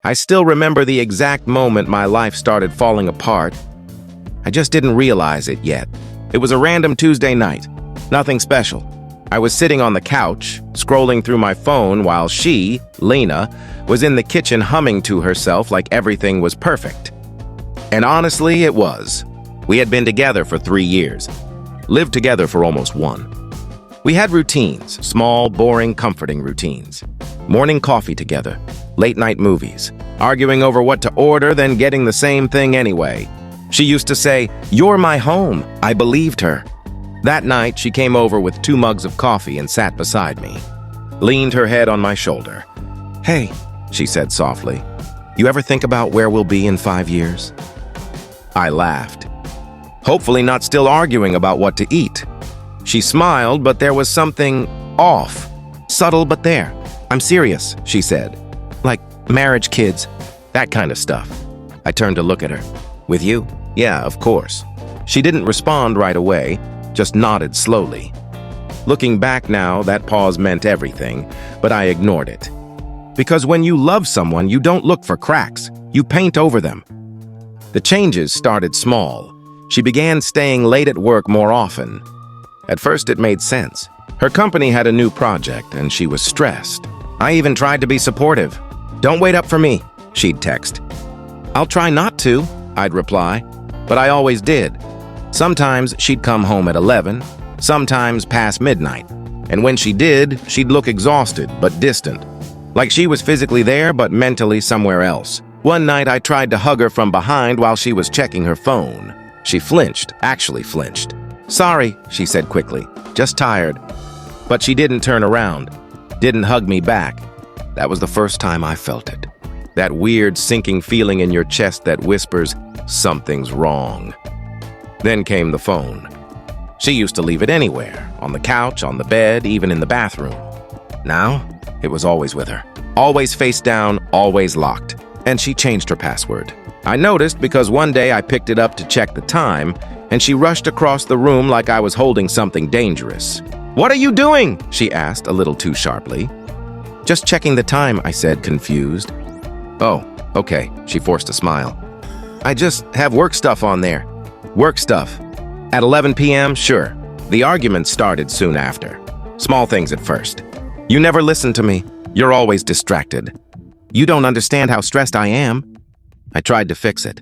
I still remember the exact moment my life started falling apart. I just didn't realize it yet. It was a random Tuesday night. Nothing special. I was sitting on the couch, scrolling through my phone while she, Lena, was in the kitchen humming to herself like everything was perfect. And honestly, it was. We had been together for 3 years, lived together for almost 1. We had routines, small, boring, comforting routines. Morning coffee together, late-night movies, arguing over what to order, then getting the same thing anyway. She used to say, "You're my home." I believed her. That night, she came over with 2 mugs of coffee and sat beside me, leaned her head on my shoulder. "Hey," she said softly, "you ever think about where we'll be in 5 years?" I laughed. Hopefully not still arguing about what to eat. She smiled, but there was something off. Subtle, but there. "I'm serious," she said. "Like marriage, kids, that kind of stuff." I turned to look at her. "With you?" "Yeah, of course." She didn't respond right away, just nodded slowly. Looking back now, that pause meant everything, but I ignored it. Because when you love someone, you don't look for cracks. You paint over them. The changes started small. She began staying late at work more often. At first, it made sense. Her company had a new project, and she was stressed. I even tried to be supportive. "Don't wait up for me," she'd text. "I'll try not to," I'd reply, but I always did. Sometimes she'd come home at 11, sometimes past midnight, and when she did, she'd look exhausted but distant, like she was physically there but mentally somewhere else. One night I tried to hug her from behind while she was checking her phone. She flinched, actually flinched. "Sorry," she said quickly, "just tired." But she didn't turn around, didn't hug me back. That was the first time I felt it. That weird sinking feeling in your chest that whispers, something's wrong. Then came the phone. She used to leave it anywhere, on the couch, on the bed, even in the bathroom. Now, it was always with her. Always face down, always locked. And she changed her password. I noticed because one day I picked it up to check the time, and she rushed across the room like I was holding something dangerous. "What are you doing?" she asked a little too sharply. "Just checking the time," I said, confused. "Oh, okay," she forced a smile. "I just have work stuff on there." "Work stuff. At 11 p.m., sure." The argument started soon after. Small things at first. "You never listen to me. You're always distracted. You don't understand how stressed I am." I tried to fix it.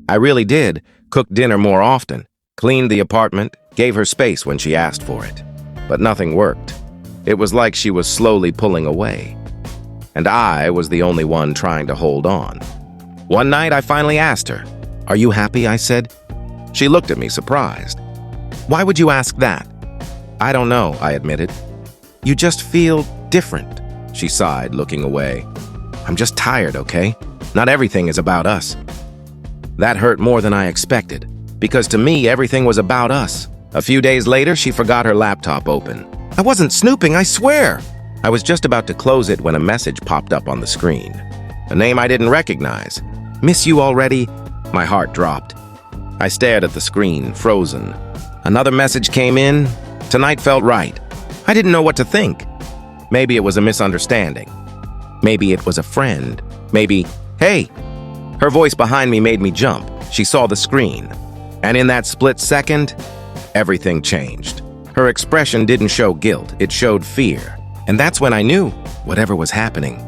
I really did. Cooked dinner more often, cleaned the apartment, gave her space when she asked for it. But nothing worked. It was like she was slowly pulling away. And I was the only one trying to hold on. One night I finally asked her, "Are you happy?" I said. She looked at me surprised. "Why would you ask that?" "I don't know," I admitted. "You just feel different," she sighed, looking away. "I'm just tired, okay? Not everything is about us." That hurt more than I expected, because to me, everything was about us. A few days later, she forgot her laptop open. "I wasn't snooping, I swear." I was just about to close it when a message popped up on the screen. A name I didn't recognize. "Miss you already?" My heart dropped. I stared at the screen, frozen. Another message came in. Tonight felt right. I didn't know what to think. Maybe it was a misunderstanding. Maybe it was a friend. Maybe, "Hey!" Her voice behind me made me jump. She saw the screen. And in that split second, everything changed. Her expression didn't show guilt, it showed fear. And that's when I knew whatever was happening.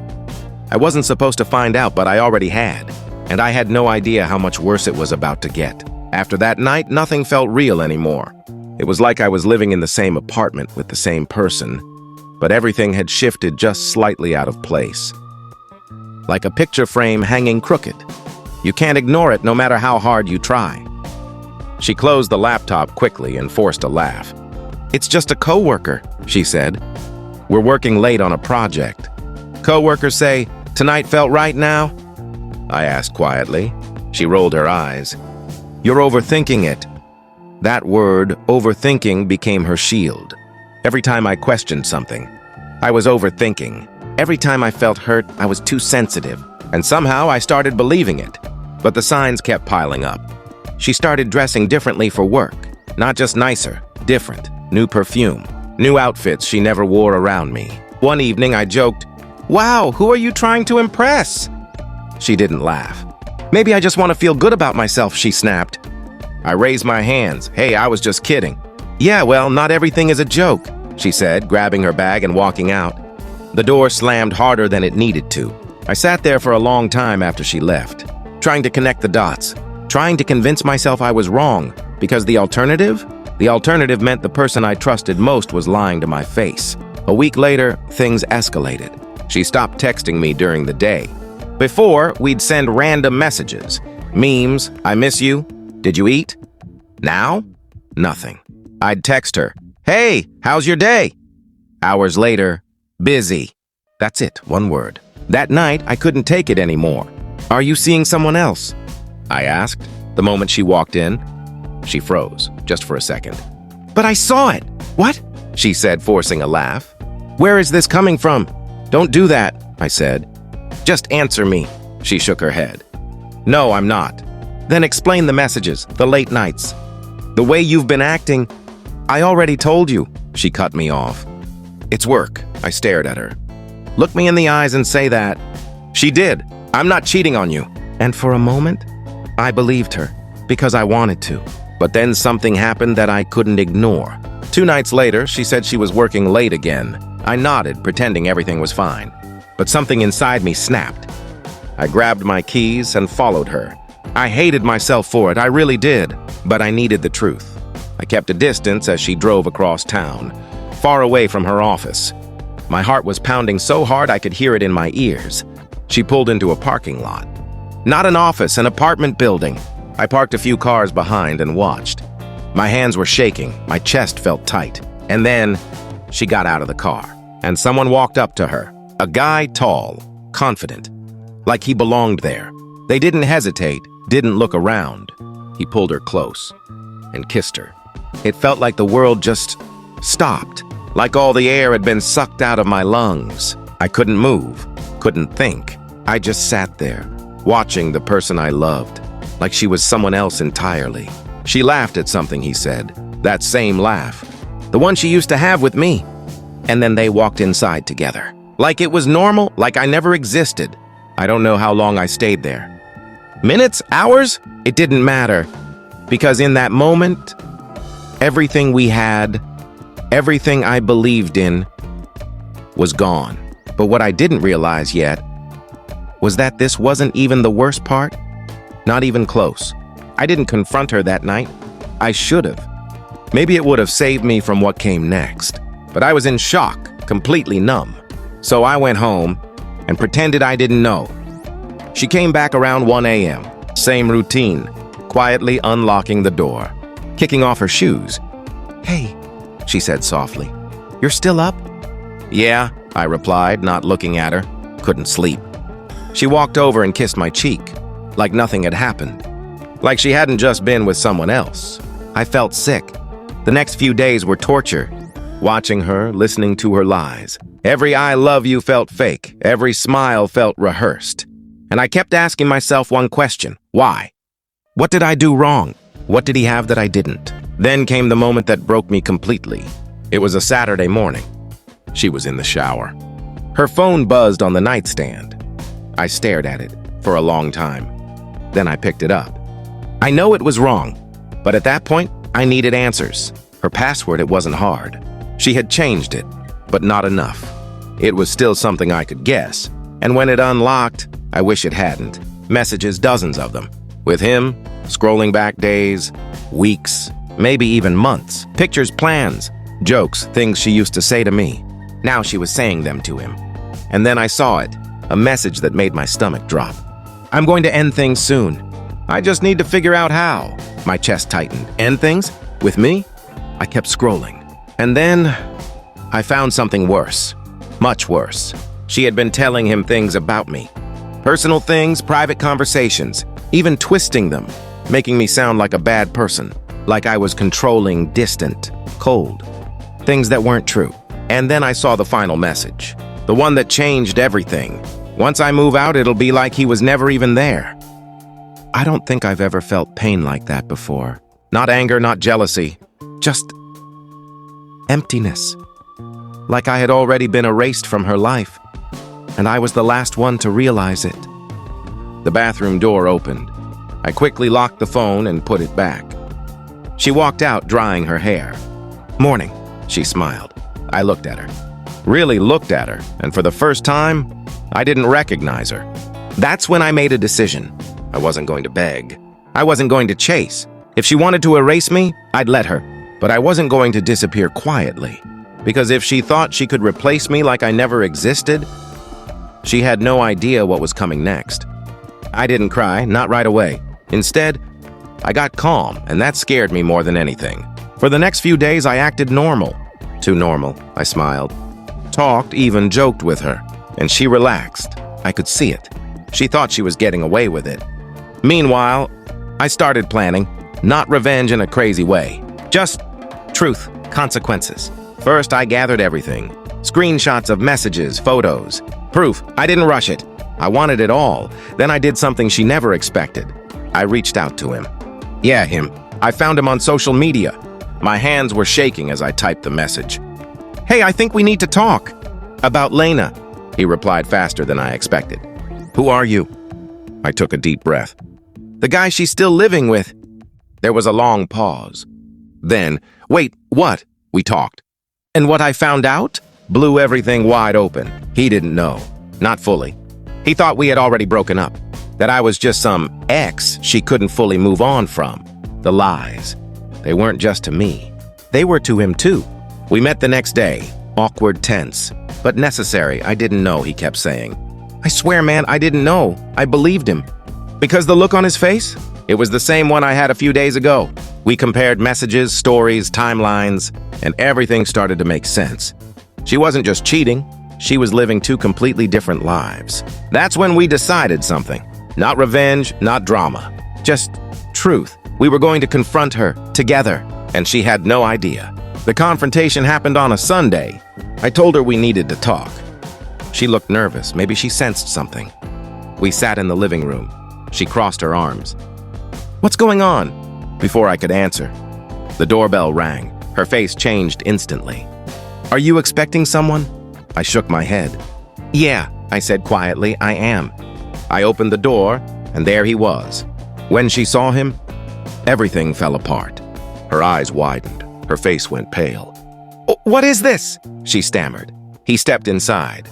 I wasn't supposed to find out, but I already had. And I had no idea how much worse it was about to get. After that night, nothing felt real anymore. It was like I was living in the same apartment with the same person, but everything had shifted just slightly out of place. Like a picture frame hanging crooked. You can't ignore it no matter how hard you try. She closed the laptop quickly and forced a laugh. "It's just a coworker," she said. "We're working late on a project." Coworkers say, "Tonight felt right now?" I asked quietly. She rolled her eyes. "You're overthinking it." That word, overthinking, became her shield. Every time I questioned something, I was overthinking. Every time I felt hurt, I was too sensitive. And somehow I started believing it. But the signs kept piling up. She started dressing differently for work. Not just nicer, different. New perfume, new outfits she never wore around me. One evening I joked, "Wow, who are you trying to impress?" She didn't laugh. Maybe I just want to feel good about myself, she snapped. I raised my hands. Hey, I was just kidding. Yeah, well, not everything is a joke, she said, grabbing her bag and walking out. The door slammed harder than it needed to. I sat there for a long time after she left, trying to connect the dots, trying to convince myself I was wrong, because the alternative meant the person I trusted most was lying to my face. A week later, things escalated. She stopped texting me during the day. Before, we'd send random messages. Memes, I miss you, did you eat? Now, nothing. I'd text her, hey, how's your day? Hours later, busy. That's it, one word. That night, I couldn't take it anymore. Are you seeing someone else? I asked, the moment she walked in. She froze, just for a second. But I saw it! What? She said, forcing a laugh. Where is this coming from? Don't do that, I said. Just answer me. She shook her head. No, I'm not. Then explain the messages, the late nights. The way you've been acting. I already told you, she cut me off. It's work, I stared at her. Look me in the eyes and say that. She did. I'm not cheating on you. And for a moment, I believed her, because I wanted to. But then something happened that I couldn't ignore. 2 nights later, she said she was working late again. I nodded, pretending everything was fine. But something inside me snapped. I grabbed my keys and followed her. I hated myself for it, I really did. But I needed the truth. I kept a distance as she drove across town, far away from her office. My heart was pounding so hard I could hear it in my ears. She pulled into a parking lot. Not an office, an apartment building. I parked a few cars behind and watched. My hands were shaking, my chest felt tight. And then, she got out of the car, and someone walked up to her. A guy, tall, confident, like he belonged there. They didn't hesitate, didn't look around. He pulled her close and kissed her. It felt like the world just stopped, like all the air had been sucked out of my lungs. I couldn't move, couldn't think. I just sat there, watching the person I loved, like she was someone else entirely. She laughed at something he said, that same laugh, the one she used to have with me. And then they walked inside together. Like it was normal, like I never existed. I don't know how long I stayed there. Minutes? Hours? It didn't matter. Because in that moment, everything we had, everything I believed in, was gone. But what I didn't realize yet was that this wasn't even the worst part. Not even close. I didn't confront her that night. I should have. Maybe it would have saved me from what came next. But I was in shock, completely numb. So I went home and pretended I didn't know. She came back around 1 a.m. Same routine, quietly unlocking the door, kicking off her shoes. Hey, she said softly, you're still up? Yeah, I replied, not looking at her. Couldn't sleep. She walked over and kissed my cheek, like nothing had happened. Like she hadn't just been with someone else. I felt sick. The next few days were torture. Watching her, listening to her lies. Every I love you felt fake. Every smile felt rehearsed. And I kept asking myself one question. Why? What did I do wrong? What did he have that I didn't? Then came the moment that broke me completely. It was a Saturday morning. She was in the shower. Her phone buzzed on the nightstand. I stared at it for a long time. Then I picked it up. I know it was wrong, but at that point, I needed answers. Her password, it wasn't hard. She had changed it, but not enough. It was still something I could guess, and when it unlocked, I wish it hadn't. Messages, dozens of them. With him, scrolling back days, weeks, maybe even months. Pictures, plans, jokes, things she used to say to me. Now she was saying them to him. And then I saw it, a message that made my stomach drop. I'm going to end things soon. I just need to figure out how. My chest tightened. End things? With me? I kept scrolling. And then I found something worse. Much worse. She had been telling him things about me. Personal things, private conversations, even twisting them, making me sound like a bad person, like I was controlling, distant, cold. Things that weren't true. And then I saw the final message. The one that changed everything. Once I move out, it'll be like he was never even there. I don't think I've ever felt pain like that before. Not anger, not jealousy. Just emptiness. Like I had already been erased from her life, and I was the last one to realize it. The bathroom door opened. I quickly locked the phone and put it back. She walked out, drying her hair. "Morning," she smiled. I looked at her. Really looked at her, and for the first time, I didn't recognize her. That's when I made a decision. I wasn't going to beg. I wasn't going to chase. If she wanted to erase me, I'd let her. But I wasn't going to disappear quietly. Because if she thought she could replace me like I never existed, she had no idea what was coming next. I didn't cry, not right away. Instead, I got calm, and that scared me more than anything. For the next few days, I acted normal. Too normal, I smiled. Talked, even joked with her. And she relaxed. I could see it. She thought she was getting away with it. Meanwhile, I started planning. Not revenge in a crazy way. Just truth, consequences. First, I gathered everything. Screenshots of messages, photos. Proof. I didn't rush it. I wanted it all. Then I did something she never expected. I reached out to him. Yeah, him. I found him on social media. My hands were shaking as I typed the message. "Hey, I think we need to talk." "About Lena," he replied faster than I expected. "Who are you?" I took a deep breath. "The guy she's still living with." There was a long pause. Then, "Wait, what?" We talked. And what I found out blew everything wide open. He didn't know. Not fully. He thought we had already broken up. That I was just some ex she couldn't fully move on from. The lies. They weren't just to me. They were to him too. We met the next day. Awkward, tense. But necessary, I didn't know, he kept saying. I swear, man, I didn't know. I believed him. Because the look on his face? It was the same one I had a few days ago. We compared messages, stories, timelines, and everything started to make sense. She wasn't just cheating. She was living two completely different lives. That's when we decided something. Not revenge, not drama. Just truth. We were going to confront her, together, and she had no idea. The confrontation happened on a Sunday. I told her we needed to talk. She looked nervous. Maybe she sensed something. We sat in the living room. She crossed her arms. What's going on? Before I could answer, the doorbell rang. Her face changed instantly. Are you expecting someone? I shook my head. Yeah, I said quietly, I am. I opened the door, and there he was. When she saw him, everything fell apart. Her eyes widened. Her face went pale. What is this? She stammered. He stepped inside.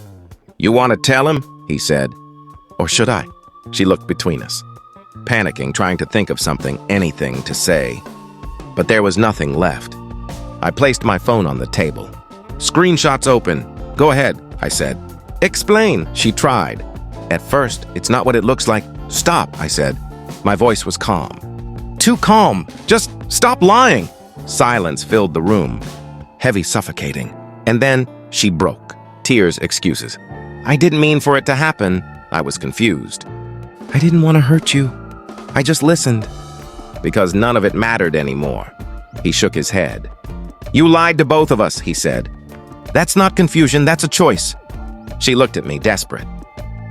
You want to tell him? He said. Or should I? She looked between us, panicking, trying to think of something, anything to say. But there was nothing left. I placed my phone on the table. Screenshots open. Go ahead, I said. Explain, she tried. At first, it's not what it looks like. Stop, I said. My voice was calm. Too calm. Just stop lying. Silence filled the room, heavy, suffocating. And then she broke. Tears, excuses. I didn't mean for it to happen. I was confused. I didn't want to hurt you. I just listened. Because none of it mattered anymore. He shook his head. You lied to both of us, he said. That's not confusion, that's a choice. She looked at me, desperate.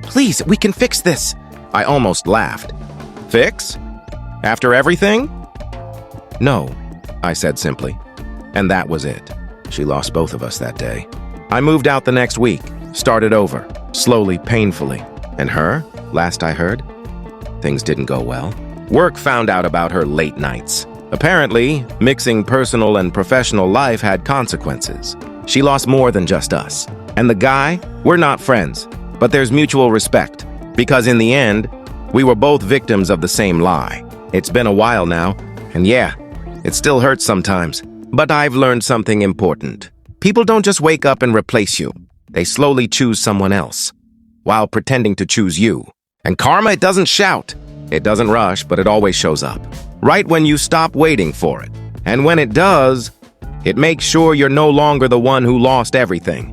Please, we can fix this. I almost laughed. Fix? After everything? No, I said simply. And that was it. She lost both of us that day. I moved out the next week, started over, slowly, painfully. And her, last I heard, things didn't go well. Work found out about her late nights. Apparently, mixing personal and professional life had consequences. She lost more than just us. And the guy, we're not friends, but there's mutual respect. Because in the end, we were both victims of the same lie. It's been a while now, and yeah, it still hurts sometimes. But I've learned something important. People don't just wake up and replace you. They slowly choose someone else, while pretending to choose you. And karma, it doesn't shout. It doesn't rush, but it always shows up. Right when you stop waiting for it. And when it does, it makes sure you're no longer the one who lost everything.